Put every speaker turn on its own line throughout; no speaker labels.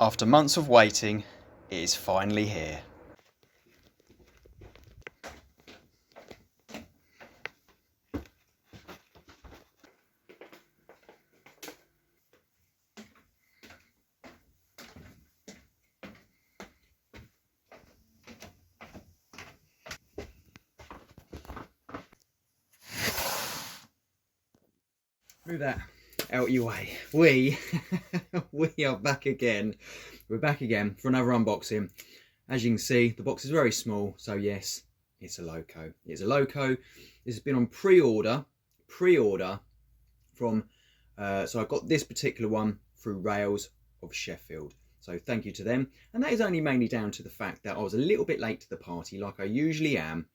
After months of waiting, it is finally here. Move that out your way. We are back again. We're back again for another unboxing. As you can see, the box is very small, so yes, it's a loco. It's a loco. This has been on pre-order from so I got this particular one through Rails of Sheffield. So thank you to them. And that is only mainly down to the fact that I was a little bit late to the party, like I usually am,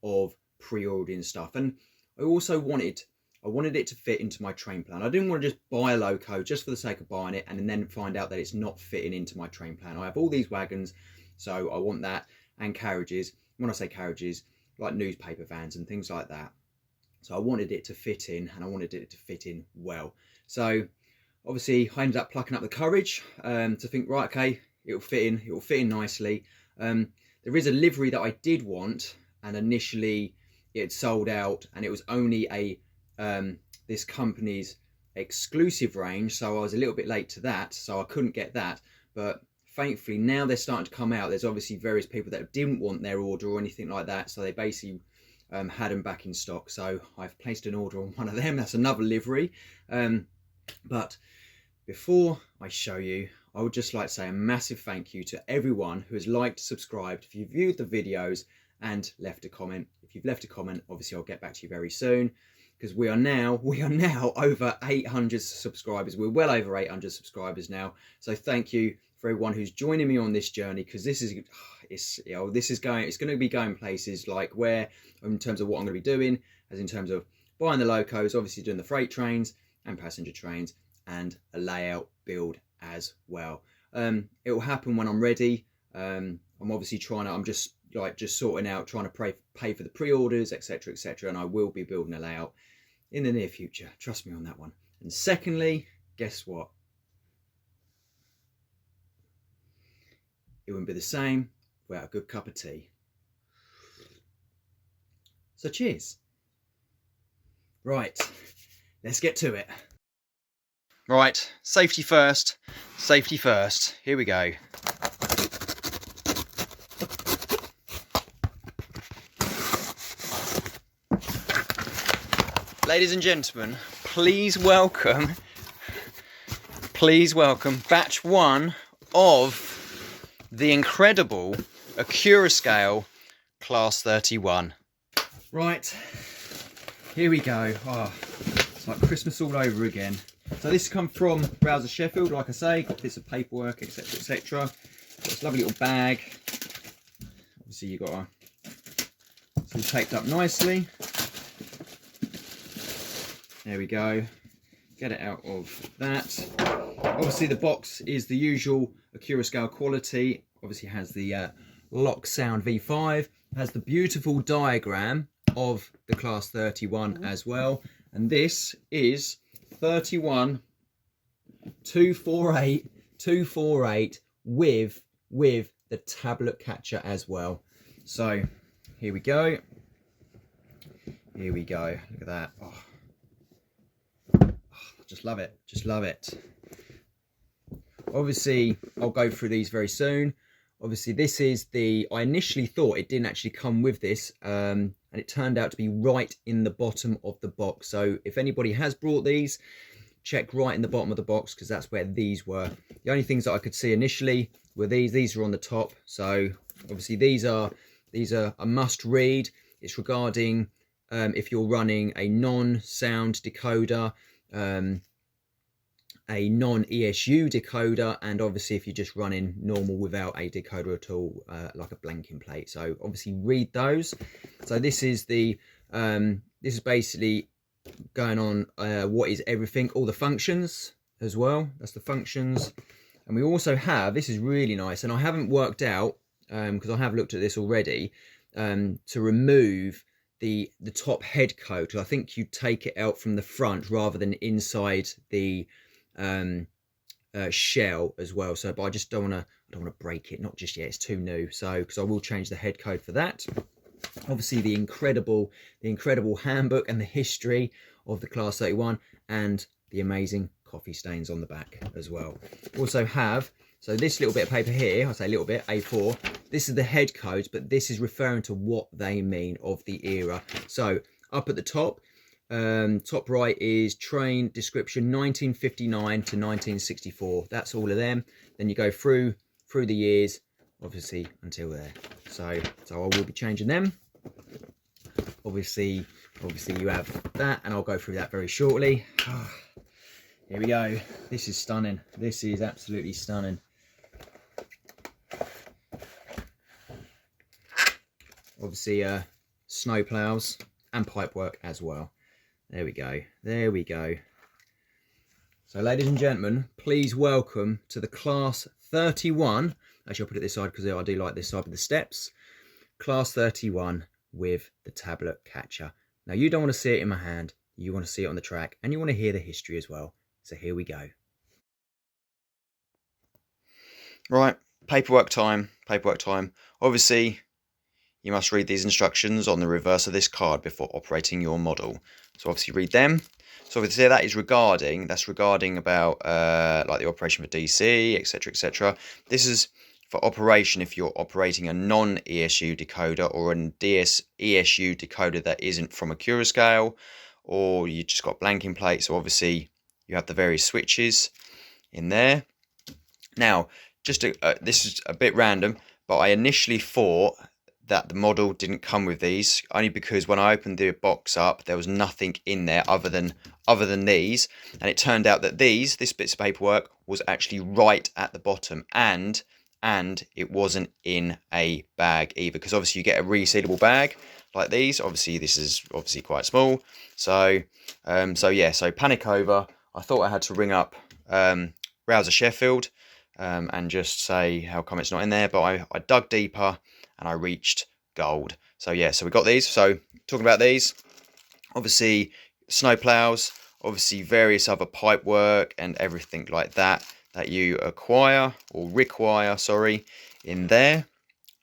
of pre-ordering stuff. And I also wanted it to fit into my train plan. I didn't want to just buy a loco just for the sake of buying it and then find out that it's not fitting into my train plan. I have all these wagons, so I want that, and carriages. When I say carriages, like newspaper vans and things like that. So I wanted it to fit in, and I wanted it to fit in well. So obviously I ended up plucking up the courage to think, right, okay, it'll fit in nicely. There is a livery that I did want, and initially it had sold out, and it was only a this company's exclusive range, so I was a little bit late to that, so I couldn't get that. But thankfully now they're starting to come out. There's obviously various people that didn't want their order or anything like that, so they basically had them back in stock. So I've placed an order on one of them. That's another livery. But before I show you, I would just like to say a massive thank you to everyone who has liked, subscribed, if you've viewed the videos and left a comment. If you've left a comment, obviously I'll get back to you very soon, because we are now over 800 subscribers. We're well over 800 subscribers now. So thank you for everyone who's joining me on this journey, because this is it's going to be going places, like where, in terms of what I'm going to be doing, as in terms of buying the locos, obviously doing the freight trains and passenger trains, and a layout build as well. It will happen when I'm ready. I'm obviously I'm just sorting out, trying to pay for the pre-orders, etc, etc, and I will be building a layout in the near future. Trust me on that one. And secondly, guess what? It wouldn't be the same without a good cup of tea. So cheers. Right, let's get to it. Right, safety first, safety first. Here we go. Ladies and gentlemen, please welcome batch one of the incredible Accurascale Class 31. Right, here we go. Oh, it's like Christmas all over again. So this come from Rails of Sheffield, like I say, got bits of paperwork, etc, etc. Got this lovely little bag. Obviously you got it's all taped up nicely. There we go. Get it out of that. Obviously the box is the usual Accurascale quality. Obviously has the lock sound V5. Has the beautiful diagram of the Class 31 as well. And this is 31 248 with the tablet catcher as well. So here we go. Here we go. Look at that. Oh. Just love it, just love it. Obviously I'll go through these very soon. Obviously this is I initially thought it didn't actually come with this, and it turned out to be right in the bottom of the box. So if anybody has brought these, check right in the bottom of the box, because that's where these were. The only things that I could see initially were these are on the top. So obviously these are a must read. It's regarding if you're running a non-sound decoder, a non-ESU decoder, and obviously if you're just running normal without a decoder at all, like a blanking plate. So obviously read those. So this is basically going on what is everything, all the functions as well. That's the functions. And we also have, this is really nice, and I haven't worked out, because I have looked at this already, to remove the top head coat. I think you take it out from the front rather than inside the shell as well. So, but I just don't want to break it, not just yet. It's too new. So, because I will change the head code for that. Obviously, the incredible handbook and the history of the Class 31, and the amazing coffee stains on the back as well. Also have, so this little bit of paper here, I say a little bit, A4, this is the head codes, but this is referring to what they mean of the era. So up at the top, top right is train description 1959 to 1964. That's all of them. Then you go through the years, obviously, until there. So I will be changing them. Obviously you have that, and I'll go through that very shortly. Here we go. This is stunning. This is absolutely stunning. Obviously snow plows and pipe work as well. There we go. There we go. So ladies and gentlemen, please welcome to the Class 31. Actually, I'll put it this side because I do like this side with the steps. Class 31 with the tablet catcher. Now, you don't want to see it in my hand. You want to see it on the track, and you want to hear the history as well. So here we go. Right, paperwork time. Obviously, you must read these instructions on the reverse of this card before operating your model. So obviously read them. So obviously that's regarding about like the operation for DC, etc., etc. This is for operation if you're operating a non-ESU decoder or an ESU decoder that isn't from Accurascale, or you just got blanking plates. So obviously you have the various switches in there. Now, just this is a bit random, but I initially thought that the model didn't come with these, only because when I opened the box up, there was nothing in there other than these, and it turned out that this bits of paperwork was actually right at the bottom, and it wasn't in a bag either, because obviously you get a resealable bag like these. Obviously this is obviously quite small, so panic over. I thought I had to ring up Rouser Sheffield and just say how come it's not in there, but I dug deeper and I reached gold. So yeah, so we got these. So talking about these, obviously snow plows, obviously various other pipe work and everything like that you acquire or require, sorry, in there.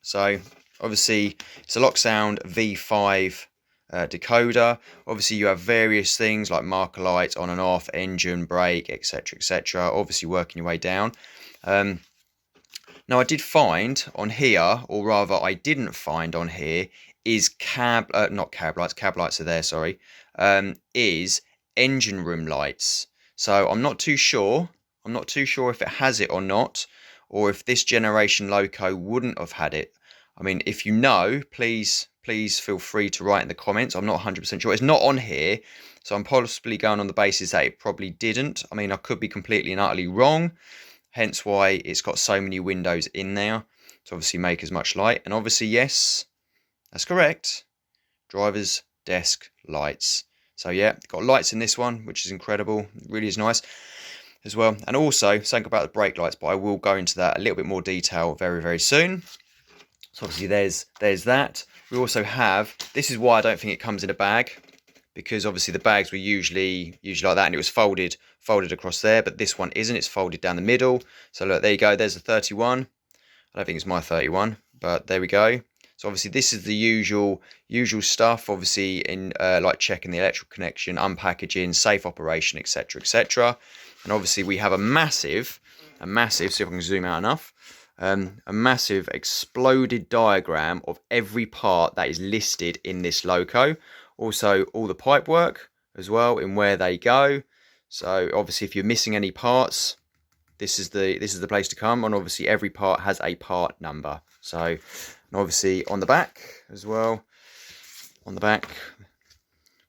So obviously it's a Locksound V5 decoder. Obviously you have various things like marker lights on and off, engine, brake, etc., etc. Obviously working your way down. Now I did find on here, or rather I didn't find on here, is cab lights are there, sorry, is engine room lights. So I'm not too sure if it has it or not, or if this generation loco wouldn't have had it. I mean, if you know, please feel free to write in the comments. I'm not 100% sure. It's not on here, so I'm possibly going on the basis that it probably didn't. I mean, I could be completely and utterly wrong. Hence why it's got so many windows in there to obviously make as much light. And obviously, yes, that's correct. Driver's desk lights. So yeah, got lights in this one, which is incredible. It really is nice as well. And also, something about the brake lights, but I will go into that a little bit more detail very, very soon. So obviously there's that. We also have, this is why I don't think it comes in a bag, because obviously the bags were usually like that, and it was folded across there, but this one isn't. It's folded down the middle. So look, there you go. There's the 31. I don't think it's my 31, but there we go. So obviously this is the usual stuff, obviously in like checking the electrical connection, unpackaging, safe operation, etc., etc. And obviously we have a massive, see if I can zoom out enough, a massive exploded diagram of every part that is listed in this loco. Also all the pipe work as well, in where they go. So obviously if you're missing any parts, this is the place to come. And obviously every part has a part number. So, and obviously on the back as well, on the back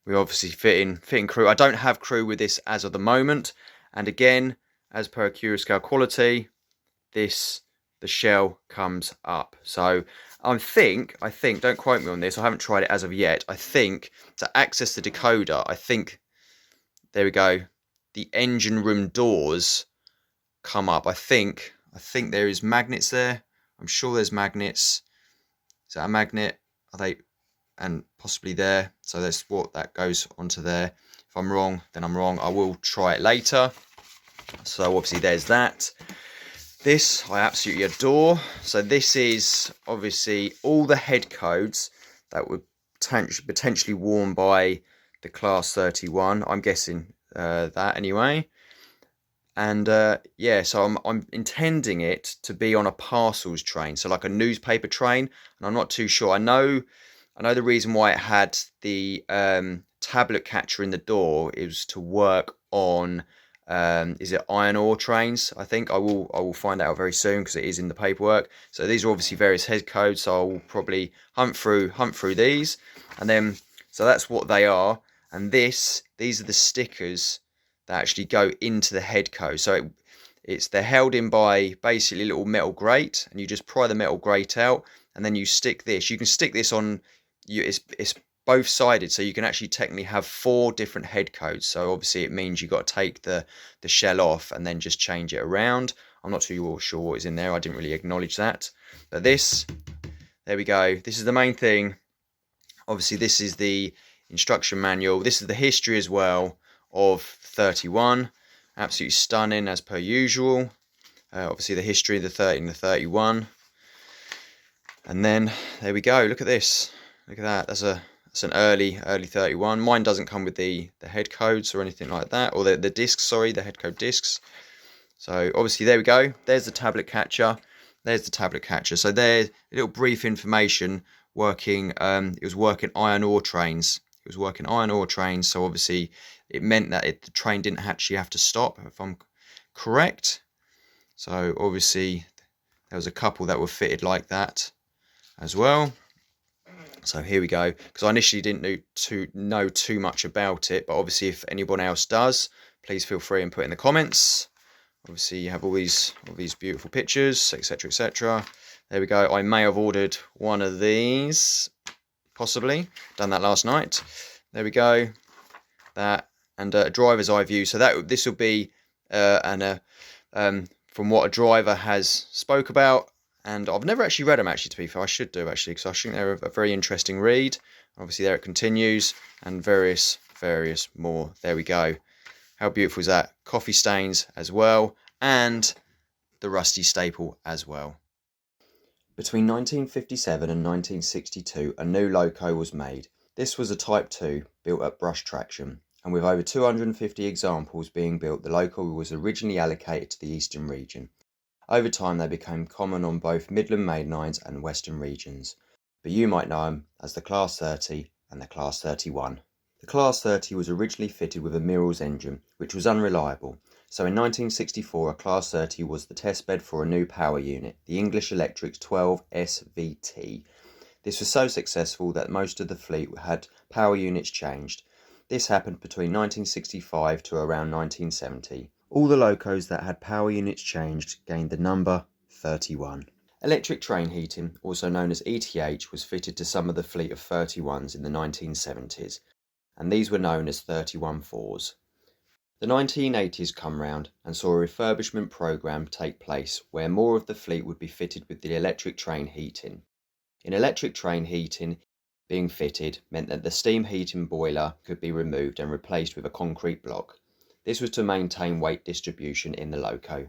we obviously fit in crew. I don't have crew with this as of the moment, and again, as per Accurascale quality, the shell comes up. So I think, don't quote me on this, I haven't tried it as of yet. I think to access the decoder, I think, there we go, the engine room doors come up. I think there is magnets there. I'm sure there's magnets. Is that a magnet? Are they? And possibly there. So there's what that goes onto there. If I'm wrong, then I'm wrong. I will try it later. So obviously there's that. This I absolutely adore. So this is obviously all the head codes that were potentially worn by the Class 31. I'm guessing that anyway. And yeah, so I'm intending it to be on a parcels train, so like a newspaper train. And I'm not too sure. I know the reason why it had the tablet catcher in the door is to work on is it iron ore trains? I think I will find out very soon because it is in the paperwork. So these are obviously various head codes. So I'll probably hunt through these, and then so that's what they are. And these are the stickers that actually go into the head code. So they're held in by basically a little metal grate, and you just pry the metal grate out, and then you stick this. You can stick this on. It's both sided, so you can actually technically have 4 different head codes. So obviously it means you've got to take the shell off and then just change it around. I'm not too sure what is in there. I didn't really acknowledge that. But there we go. This is the main thing. Obviously this is the instruction manual. This is the history as well of 31. Absolutely stunning as per usual. Obviously the history of the 30 and the 31. And then there we go. Look at this. Look at that. That's an early 31. Mine doesn't come with the head codes or anything like that, or the discs. Sorry, the head code discs. So obviously there we go. There's the tablet catcher. There's the tablet catcher. So there's a little brief information. Working. It was working iron ore trains. It was working iron ore trains. So obviously it meant that the train didn't actually have to stop, if I'm correct. So obviously there was a couple that were fitted like that as well. So here we go, because I initially didn't know too much about it, but obviously if anyone else does, please feel free and put in the comments. Obviously you have all these beautiful pictures, etc, etc. There we go. I may have ordered one of these, possibly done that last night. There we go. That, and a driver's eye view. So this will be from what a driver has spoke about. And I've never actually read them, actually, to be fair. I should do, actually, because I think they're a very interesting read. Obviously, there it continues, and various more. There we go. How beautiful is that? Coffee stains as well, and the rusty staple as well. Between 1957 and 1962, a new loco was made. This was a Type 2, built at brush traction, and with over 250 examples being built, the loco was originally allocated to the eastern region. Over time they became common on both Midland main lines and western regions, but you might know them as the Class 30 and the Class 31. The Class 30 was originally fitted with a Mirrors engine, which was unreliable, so in 1964 a Class 30 was the testbed for a new power unit, the English Electric's 12 SVT. This was so successful that most of the fleet had power units changed. This happened between 1965 to around 1970. All the locos that had power units changed gained the number 31. Electric train heating, also known as ETH, was fitted to some of the fleet of 31s in the 1970s, and these were known as 31-4s. The 1980s come round and saw a refurbishment programme take place where more of the fleet would be fitted with the electric train heating. In electric train heating, being fitted meant that the steam heating boiler could be removed and replaced with a concrete block. This was to maintain weight distribution in the loco.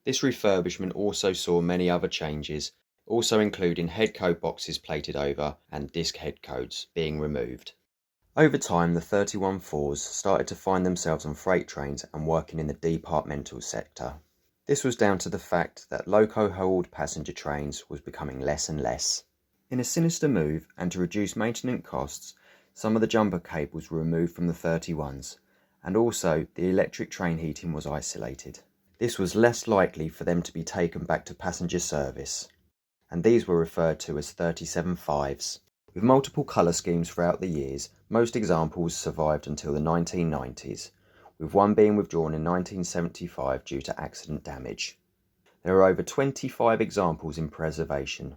This refurbishment also saw many other changes, also including head code boxes plated over and disc head codes being removed. Over time, the 31-4s started to find themselves on freight trains and working in the departmental sector. This was down to the fact that loco-hauled passenger trains was becoming less and less. In a sinister move and to reduce maintenance costs, some of the jumper cables were removed from the 31s, and also the electric train heating was isolated. This was less likely for them to be taken back to passenger service, and these were referred to as 37-5s. With multiple colour schemes throughout the years, most examples survived until the 1990s, with one being withdrawn in 1975 due to accident damage. There are over 25 examples in preservation,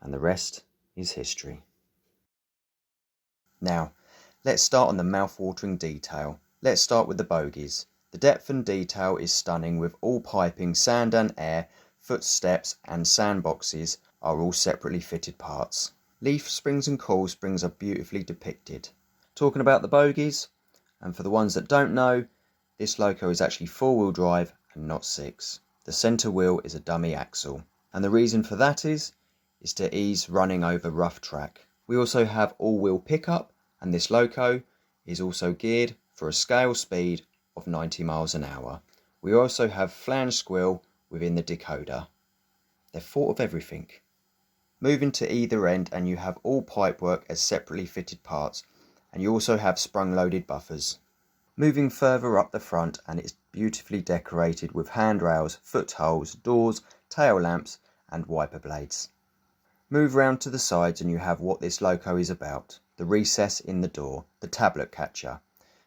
and the rest is history. Now, let's start on the mouth-watering detail. Let's start with the bogies. The depth and detail is stunning, with all piping, sand and air, footsteps and sandboxes are all separately fitted parts. Leaf springs and coil springs are beautifully depicted. Talking about the bogies, and for the ones that don't know, this loco is actually 4-wheel drive and not 6. The centre wheel is a dummy axle, and the reason for that is to ease running over rough track. We also have all-wheel pickup, and this loco is also geared for a scale speed of 90 miles an hour. We also have flange squill within the decoder. They've thought of everything. Moving to either end and you have all pipework as separately fitted parts, and you also have sprung loaded buffers. Moving further up the front, and it's beautifully decorated with handrails, footholes, doors, tail lamps and wiper blades. Move round to the sides and you have what this loco is about, the recess in the door, the tablet catcher.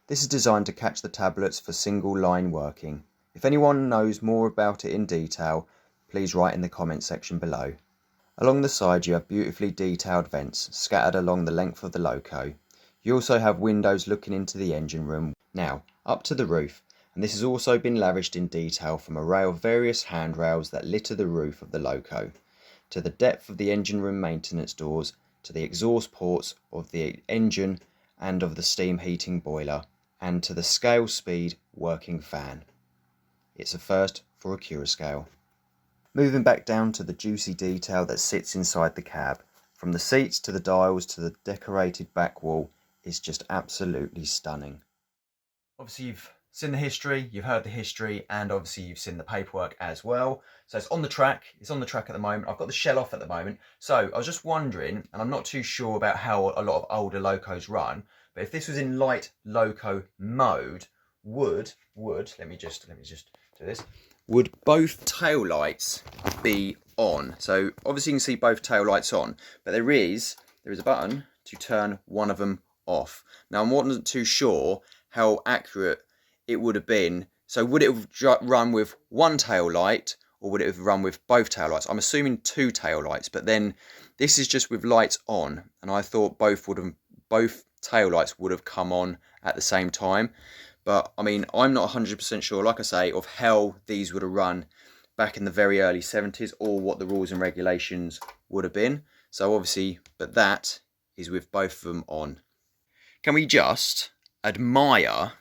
This is designed to catch the tablets for single line working. If anyone knows more about it in detail, please write in the comment section below. Along the side you have beautifully detailed vents scattered along the length of the loco. You also have windows looking into the engine room. Now, up to the roof, and this has also been lavished in detail from a array of various handrails that litter the roof of the loco, to the depth of the engine room maintenance doors, to the exhaust ports of the engine and of the steam heating boiler, and to the scale speed working fan. It's a first for Accurascale. Moving back down to the juicy detail that sits inside the cab, from the seats to the dials to the decorated back wall, is just absolutely stunning. Obviously you've seen the history, you've heard the history, and obviously you've seen the paperwork as well. So it's on the track at the moment. I've got the shell off at the moment. So I was just wondering, and I'm not too sure about how a lot of older locos run, but if this was in light loco mode, would let me just do this. Would both tail lights be on? So obviously you can see both tail lights on, but there is a button to turn one of them off. Now I wasn't too sure how accurate it would have been. So would it have run with one tail light, or would it have run with both tail lights? I'm assuming 2 tail lights, but then this is just with lights on, and I thought both tail lights would have come on at the same time. But I mean, I'm not 100% sure, like I say, of how these would have run back in the very early 70s, or what the rules and regulations would have been. So obviously, but that is with both of them on. Can we just admire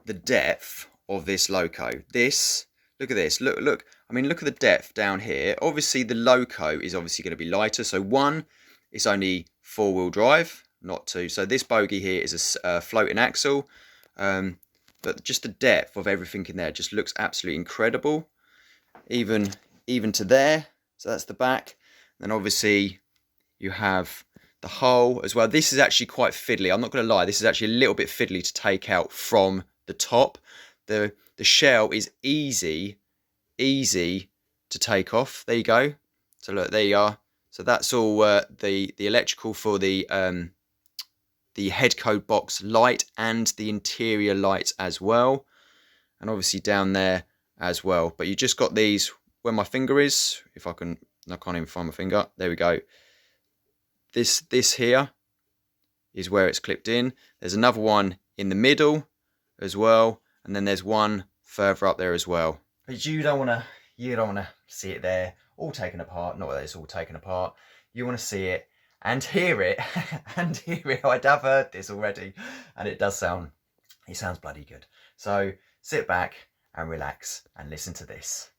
the depth of this loco? Look at this, look. I mean, look at the depth down here. Obviously the loco is obviously going to be lighter, so 1, it's only 4-wheel drive, not 2. So this bogie here is a floating axle, but just the depth of everything in there just looks absolutely incredible, even to there. So that's the back. Then obviously you have the hull as well. This is actually quite fiddly, I'm not going to lie. This is actually a little bit fiddly to take out from the top. The shell is easy to take off. There you go. So look, there you are. So that's all the electrical for the head code box light and the interior lights as well, and obviously down there as well. But you just got these where my finger is. I can't even find my finger. There we go. This here is where it's clipped in. There's another one in the middle as well, and then there's one further up there as well. But you don't want to see it there all taken apart. Not that it's all taken apart. You want to see it and hear it and hear it. I'd have heard this already, and it sounds bloody good. So sit back and relax and listen to this.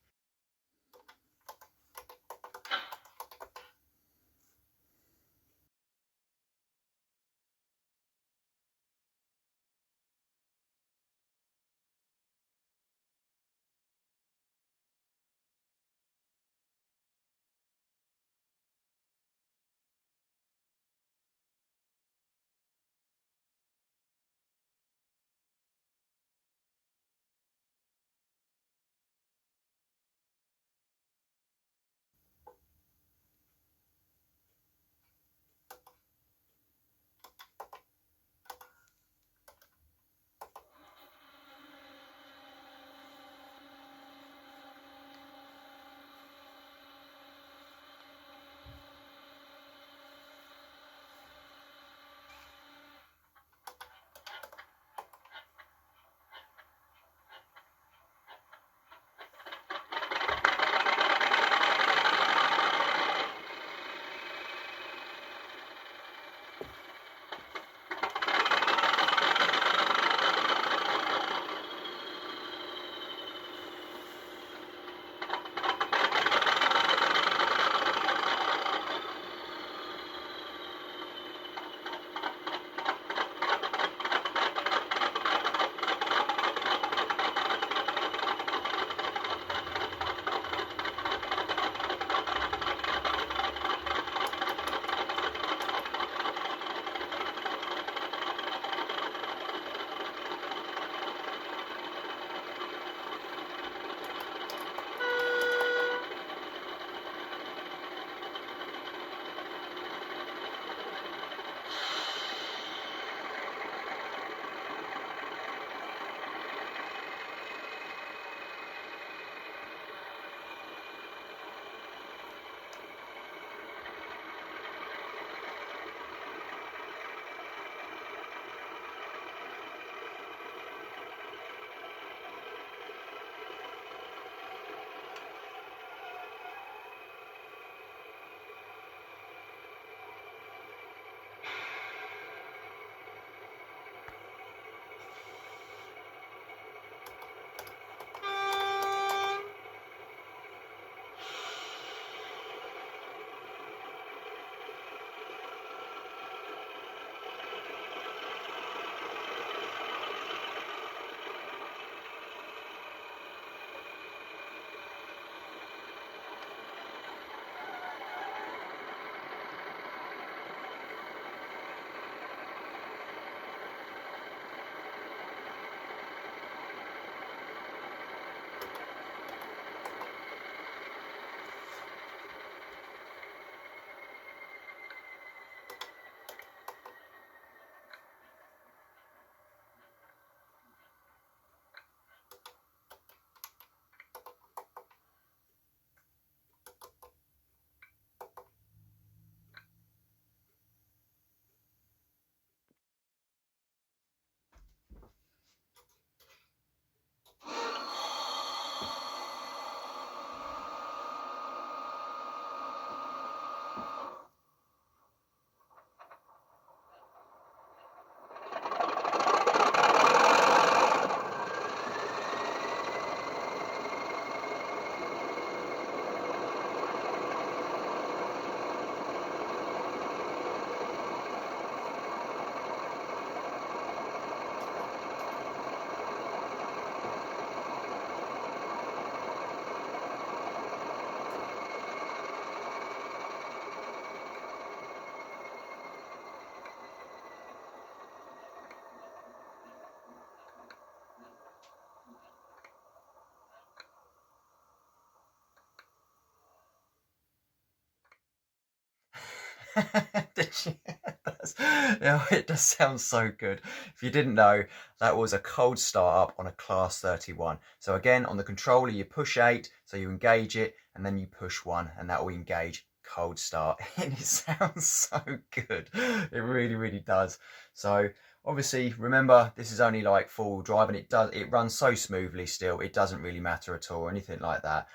Yeah, it does sound so good. If you didn't know, that was a cold start up on a class 31. So again, on the controller, you push 8, so you engage it, and then you push 1, and that will engage cold start. And it sounds so good. It really, really does. So obviously, remember, this is only like full drive, and it runs so smoothly still. It doesn't really matter at all or anything like that.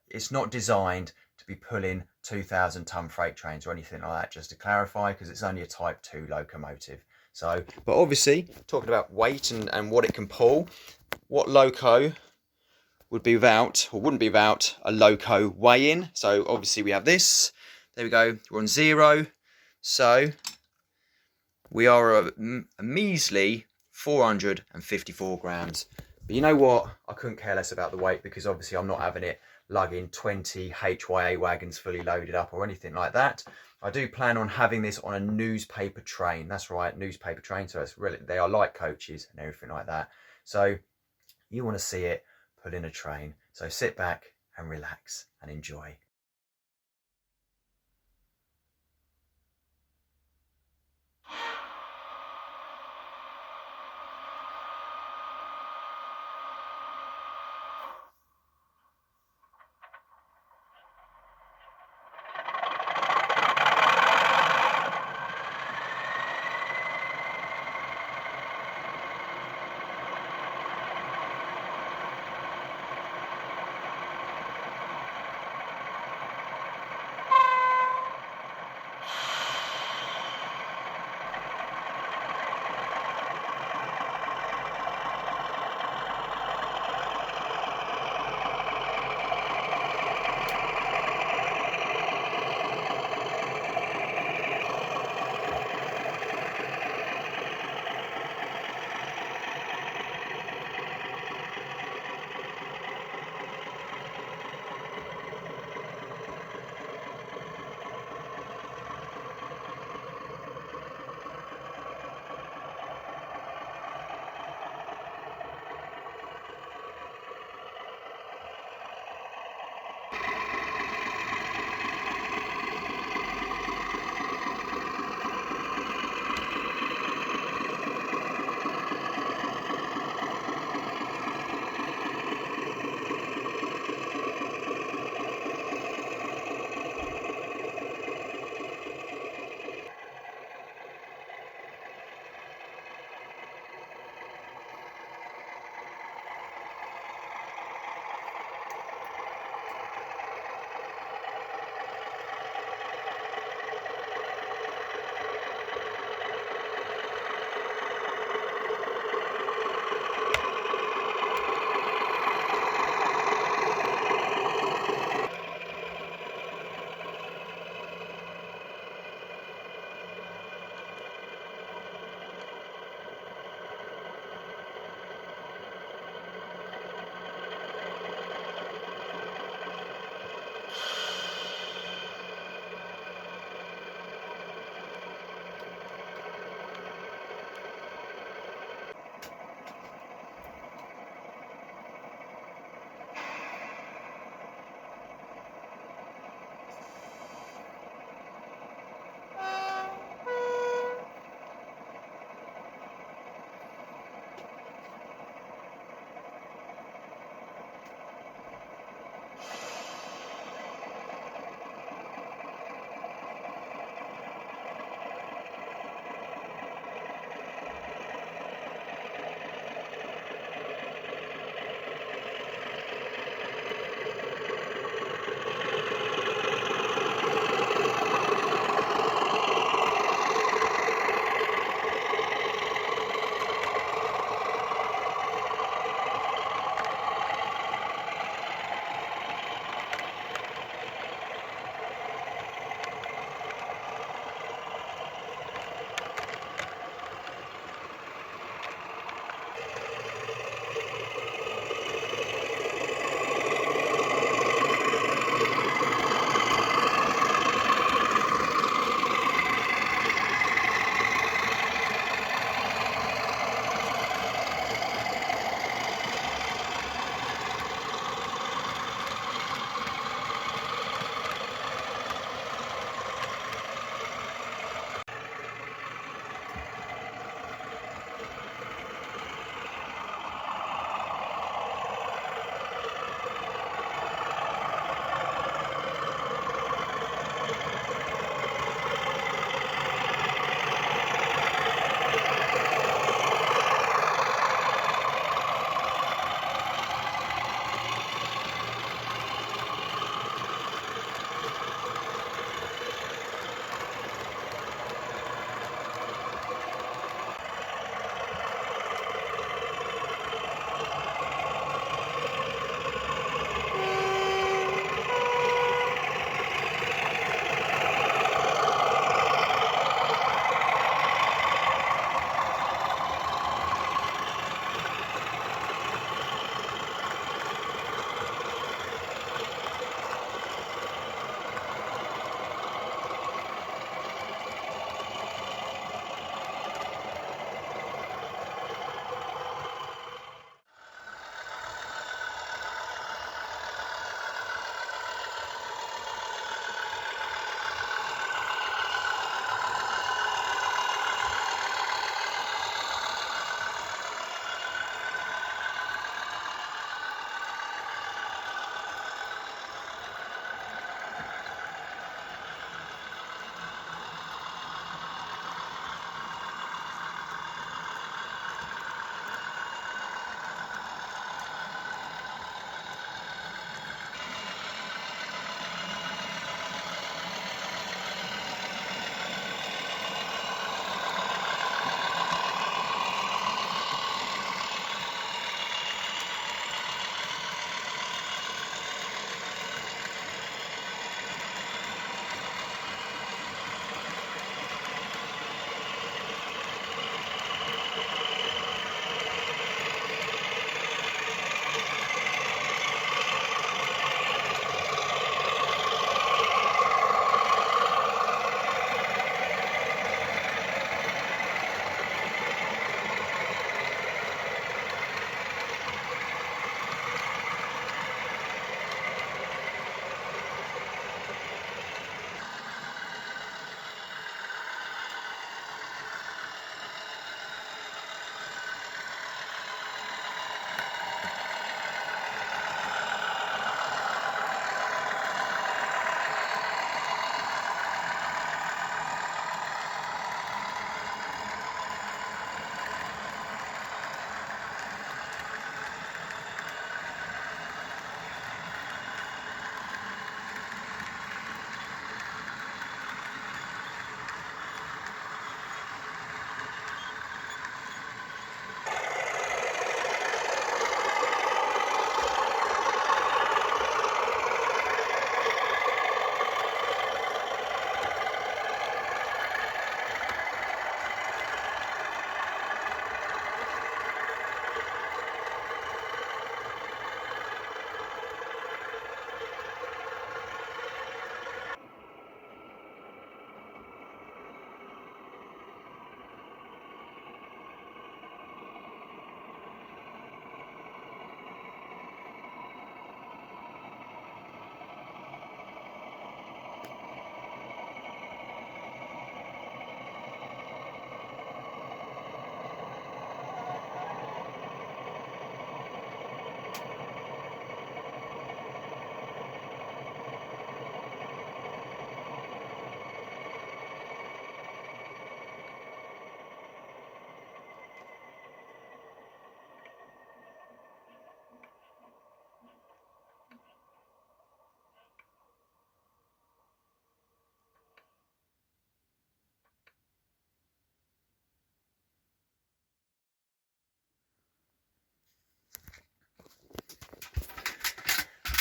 It's not designed to be pulling 2,000-ton freight trains or anything like that, just to clarify, because it's only a Type 2 locomotive. So, but obviously, talking about weight and what it can pull, what loco would be without, or wouldn't be without, a loco weigh-in? So obviously we have this. There we go. We're on 0. So we are a measly 454 grams. But you know what? I couldn't care less about the weight, because obviously I'm not having it lugging 20 HYA wagons fully loaded up or anything like that. I do plan on having this on a newspaper train. That's right, newspaper train. So it's really, they are like coaches and everything like that. So you want to see it put in a train. So sit back and relax and enjoy.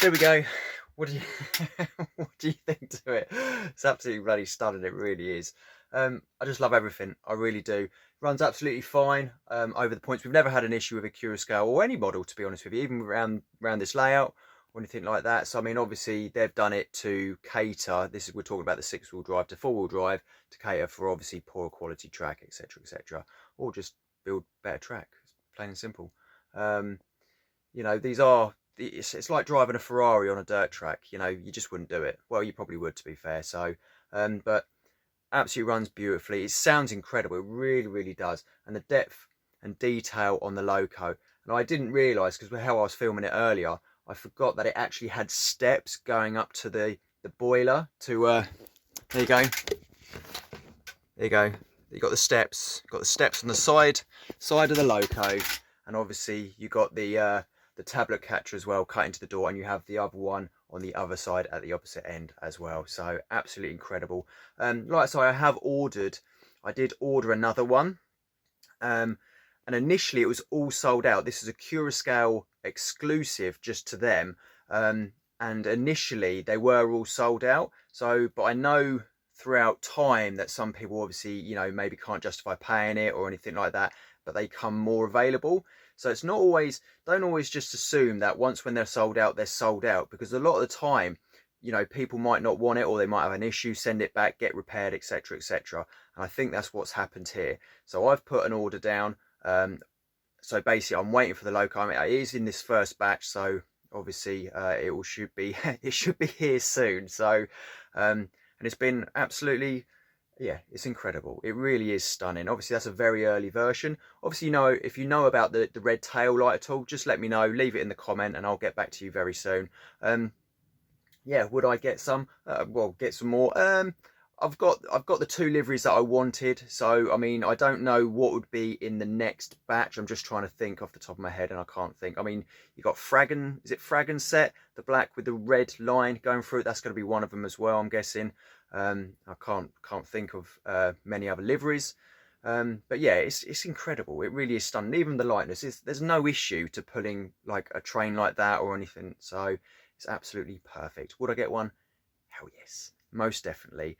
there we go. What do you what do you think to it? It's absolutely bloody stunning. It really is. I just love everything. I really do. Runs absolutely fine over the points. We've never had an issue with Accurascale or any model, to be honest with you, even around this layout or anything like that. So I mean, obviously they've done it to cater. We're talking about the 6-wheel drive to 4-wheel drive to cater for obviously poor quality track, etc., etc., or just build better track. Plain and simple. You know, these are. It's like driving a Ferrari on a dirt track. You know, you just wouldn't do it. Well, you probably would, to be fair. So, but absolutely runs beautifully. It sounds incredible. It really, really does. And the depth and detail on the loco. And I didn't realise, because how I was filming it earlier, I forgot that it actually had steps going up to the boiler. To there you go. There you go. You got the steps. Got the steps on the side of the loco, and obviously you got the tablet catcher as well cut into the door, and you have the other one on the other side at the opposite end as well. So absolutely incredible. Like I say, I did order another one, and initially it was all sold out. This is a Accurascale exclusive just to them, and initially they were all sold out. So, but I know throughout time that some people obviously, you know, maybe can't justify paying it or anything like that, but they come more available. So it's not always, don't always just assume that when they're sold out, because a lot of the time, you know, people might not want it, or they might have an issue, send it back, get repaired, etc., etc. And I think that's what's happened here. So I've put an order down. So basically I'm waiting for the loco. I mean, it is in this first batch, so obviously should be it should be here soon. So and it's been absolutely, yeah, it's incredible. It really is stunning. Obviously that's a very early version. Obviously, you know, if you know about the red tail light at all, just let me know, leave it in the comment, and I'll get back to you very soon. Yeah, would I get some? Well, get some more. I've got the 2 liveries that I wanted. So I mean, I don't know what would be in the next batch. I'm just trying to think off the top of my head, and I can't think. I mean, you got Fragan, is it Fragan set, the black with the red line going through it? That's going to be one of them as well, I'm guessing. I can't think of many other liveries, but yeah, it's incredible. It really is stunning. Even the lightness, there's no issue to pulling like a train like that or anything. So it's absolutely perfect. Would I get one? Hell yes, most definitely.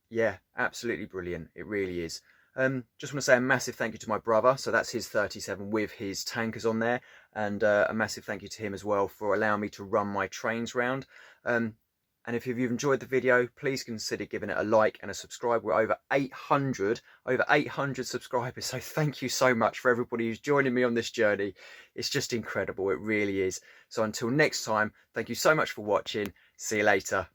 Yeah, absolutely brilliant. It really is. Just want to say a massive thank you to my brother. So that's his 37 with his tankers on there, and a massive thank you to him as well for allowing me to run my trains round. And if you've enjoyed the video, please consider giving it a like and a subscribe. We're over 800 subscribers. So thank you so much for everybody who's joining me on this journey. It's just incredible. It really is. So until next time, thank you so much for watching. See you later.